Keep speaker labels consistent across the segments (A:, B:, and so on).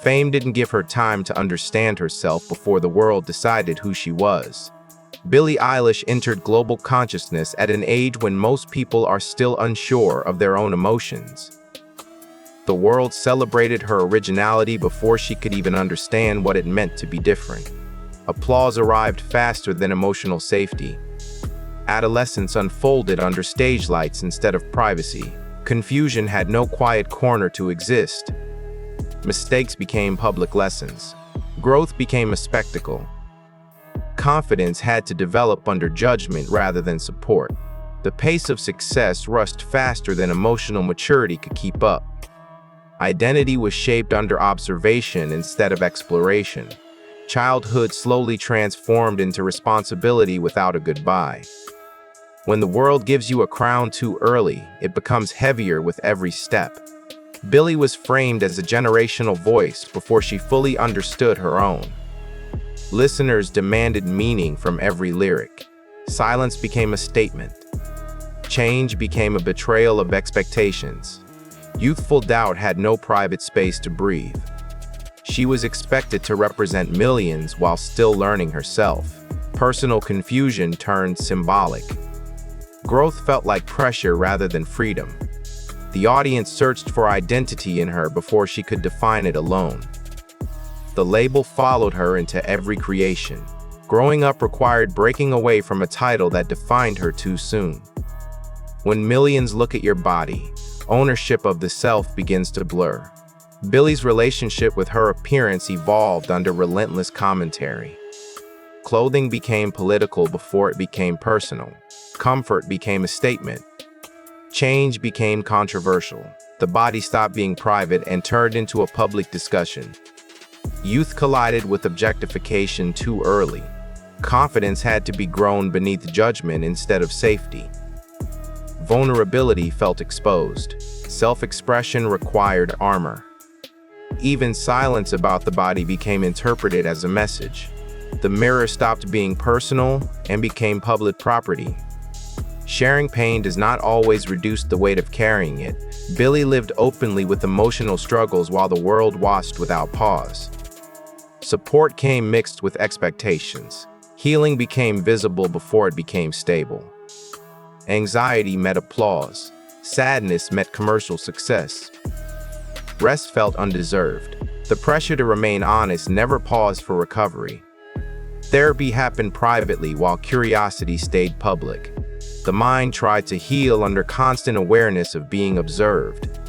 A: Fame didn't give her time to understand herself before the world decided who she was. Billie Eilish entered global consciousness at an age when most people are still unsure of their own emotions. The world celebrated her originality before she could even understand what it meant to be different. Applause arrived faster than emotional safety. Adolescence unfolded under stage lights instead of privacy. Confusion had no quiet corner to exist. Mistakes became public lessons. Growth became a spectacle. Confidence had to develop under judgment rather than support. The pace of success rushed faster than emotional maturity could keep up. Identity was shaped under observation instead of exploration. Childhood slowly transformed into responsibility without a goodbye. When the world gives you a crown too early, it becomes heavier with every step. Billie was framed as a generational voice before she fully understood her own. Listeners demanded meaning from every lyric. Silence became a statement. Change became a betrayal of expectations. Youthful doubt had no private space to breathe. She was expected to represent millions while still learning herself. Personal confusion turned symbolic. Growth felt like pressure rather than freedom. The audience searched for identity in her before she could define it alone. The label followed her into every creation. Growing up required breaking away from a title that defined her too soon. When millions look at your body, ownership of the self begins to blur. Billie's relationship with her appearance evolved under relentless commentary. Clothing became political before it became personal. Comfort became a statement. Change became controversial. The body stopped being private and turned into a public discussion. Youth collided with objectification too early. Confidence had to be grown beneath judgment instead of safety. Vulnerability felt exposed. Self-expression required armor. Even silence about the body became interpreted as a message. The mirror stopped being personal and became public property. Sharing pain does not always reduce the weight of carrying it. Billie lived openly with emotional struggles while the world watched without pause. Support came mixed with expectations. Healing became visible before it became stable. Anxiety met applause. Sadness met commercial success. Rest felt undeserved. The pressure to remain honest never paused for recovery. Therapy happened privately while curiosity stayed public. The mind tried to heal under constant awareness of being observed.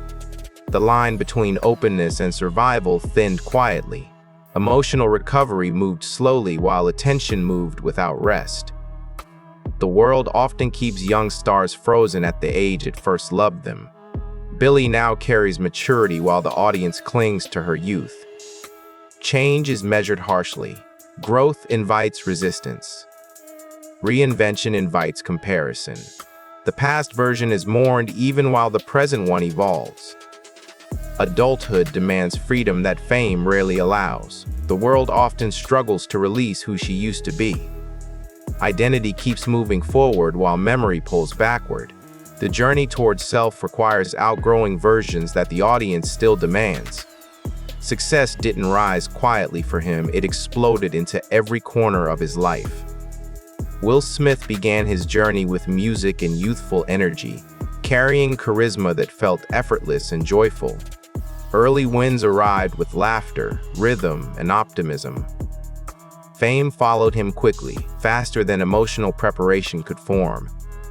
A: The line between openness and survival thinned quietly. Emotional recovery moved slowly while attention moved without rest. The world often keeps young stars frozen at the age it first loved them. Billie now carries maturity while the audience clings to her youth. Change is measured harshly. Growth invites resistance. Reinvention invites comparison. The past version is mourned even while the present one evolves. Adulthood demands freedom that fame rarely allows. The world often struggles to release who she used to be. Identity keeps moving forward while memory pulls backward. The journey towards self requires outgrowing versions that the audience still demands. Success didn't rise quietly for him, it exploded into every corner of his life. Will Smith began his journey with music and youthful energy, carrying charisma that felt effortless and joyful. Early wins arrived with laughter, rhythm, and optimism. Fame followed him quickly, faster than emotional preparation could form.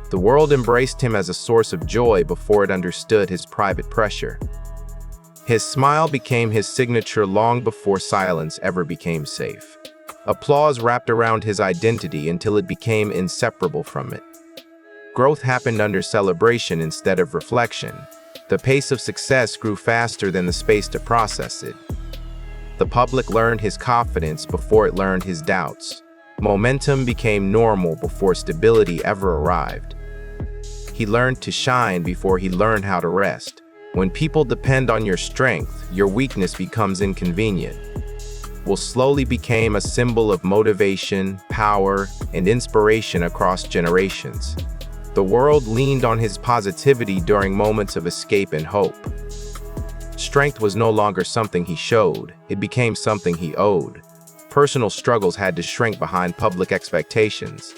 A: The world embraced him as a source of joy before it understood his private pressure. His smile became his signature long before silence ever became safe. Applause wrapped around his identity until it became inseparable from it. Growth happened under celebration instead of reflection. The pace of success grew faster than the space to process it. The public learned his confidence before it learned his doubts. Momentum became normal before stability ever arrived. He learned to shine before he learned how to rest. When people depend on your strength, your weakness becomes inconvenient. Will slowly became a symbol of motivation, power, and inspiration across generations. The world leaned on his positivity during moments of escape and hope. strength was no longer something he showed, it became something he owed. Personal struggles had to shrink behind public expectations.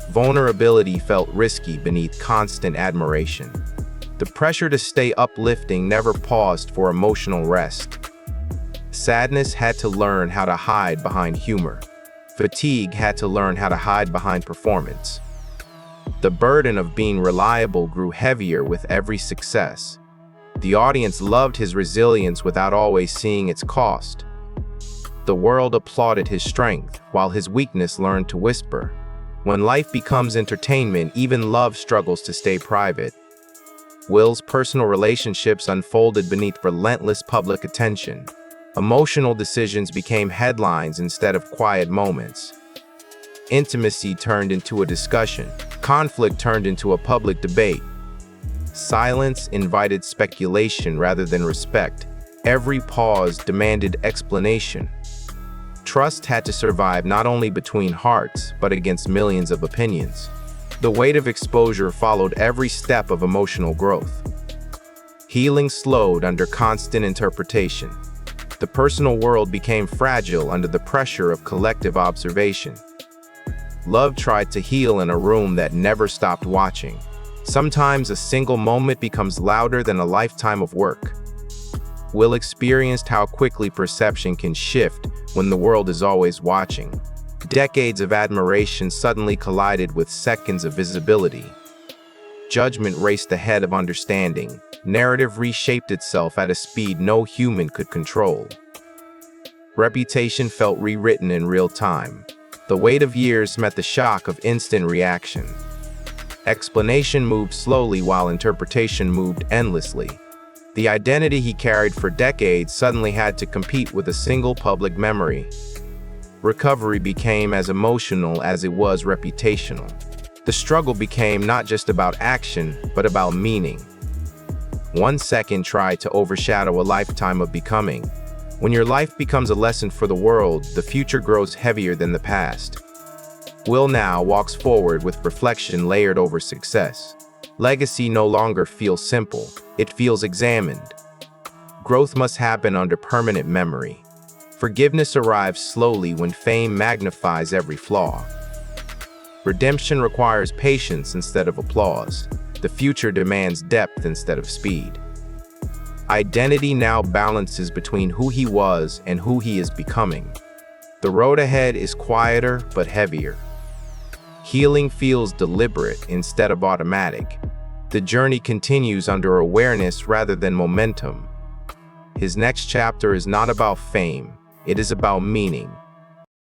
A: Vulnerability felt risky beneath constant admiration. The pressure to stay uplifting never paused for emotional rest. Sadness had to learn how to hide behind humor. Fatigue had to learn how to hide behind performance. The burden of being reliable grew heavier with every success. The audience loved his resilience without always seeing its cost. The world applauded his strength, while his weakness learned to whisper. When life becomes entertainment, even love struggles to stay private. Will's personal relationships unfolded beneath relentless public attention. Emotional decisions became headlines instead of quiet moments. Intimacy turned into a discussion. Conflict turned into a public debate. Silence invited speculation rather than respect. Every pause demanded explanation. Trust had to survive not only between hearts, but against millions of opinions. The weight of exposure followed every step of emotional growth. Healing slowed under constant interpretation. The personal world became fragile under the pressure of collective observation. Love tried to heal in a room that never stopped watching. Sometimes a single moment becomes louder than a lifetime of work. Will experienced how quickly perception can shift when the world is always watching. Decades of admiration suddenly collided with seconds of visibility. Judgment raced ahead of understanding. Narrative reshaped itself at a speed no human could control. Reputation felt rewritten in real time. The weight of years met the shock of instant reaction. Explanation moved slowly while interpretation moved endlessly. The identity he carried for decades suddenly had to compete with a single public memory. Recovery became as emotional as it was reputational. The struggle became not just about action, but about meaning. 1 second tried to overshadow a lifetime of becoming. When your life becomes a lesson for the world, the future grows heavier than the past. Will now walks forward with reflection layered over success. Legacy no longer feels simple, it feels examined. Growth must happen under permanent memory. Forgiveness arrives slowly when fame magnifies every flaw. Redemption requires patience instead of applause. The future demands depth instead of speed. Identity now balances between who he was and who he is becoming. The road ahead is quieter but heavier. Healing feels deliberate instead of automatic. The journey continues under awareness rather than momentum. His next chapter is not about fame, it is about meaning.